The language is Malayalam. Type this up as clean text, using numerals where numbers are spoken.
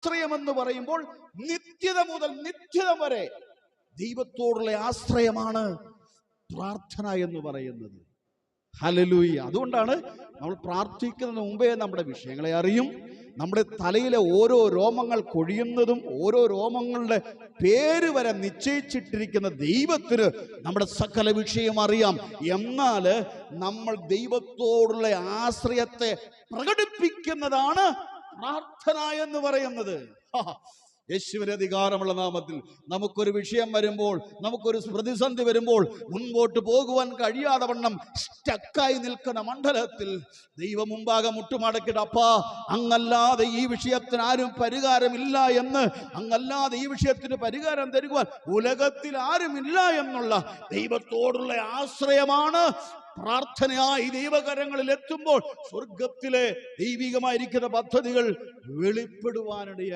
ആശ്രയമെന്ന് പറയുമ്പോൾ നിത്യത മുതൽ നിത്യത വരെ ദൈവത്തോടുള്ള ആശ്രയമാണ് പ്രാർത്ഥന എന്ന് പറയുന്നത്. ഹല്ലേലൂയ. അതുകൊണ്ടാണ് നമ്മൾ പ്രാർത്ഥിക്കുന്നതിന് മുമ്പേ നമ്മുടെ വിഷയങ്ങളെ അറിയും. നമ്മുടെ തലയിലെ ഓരോ രോമങ്ങൾ കൊഴിയുന്നതും ഓരോ രോമങ്ങളുടെ പേര് വരെ നിശ്ചയിച്ചിട്ടിരിക്കുന്ന ദൈവത്തിന് നമ്മുടെ സകല വിഷയം അറിയാം. എന്നാൽ നമ്മൾ ദൈവത്തോടുള്ള ആശ്രയത്തെ പ്രകടിപ്പിക്കുന്നതാണ് പ്രാർത്ഥന എന്ന് പറയുന്നത്. യേശുവിന്റെ അധികാരമുള്ള നാമത്തിൽ നമുക്കൊരു വിഷയം വരുമ്പോൾ, നമുക്കൊരു പ്രതിസന്ധി വരുമ്പോൾ, മുൻപോട്ട് പോകുവാൻ കഴിയാതെ വണ്ണം സ്റ്റക്കായി നിൽക്കുന്ന മണ്ഡലത്തിൽ ദൈവം മുമ്പാകെ മുട്ടുമടക്കിയിട്ട്, അപ്പാ, അങ്ങല്ലാതെ ഈ വിഷയത്തിന് ആരും പരിഹാരമില്ല എന്ന്, അങ്ങല്ലാതെ ഈ വിഷയത്തിന് പരിഹാരം തരുവാൻ ഉലകത്തിൽ ആരുമില്ല എന്നുള്ള ദൈവത്തോടുള്ള ആശ്രയമാണ് പ്രാർത്ഥനയായി ദൈവകരങ്ങളിൽ എത്തുമ്പോൾ സ്വർഗത്തിലെ ദൈവികമായിരിക്കുന്ന പദ്ധതികൾ വെളിപ്പെടുവാനിടയായി.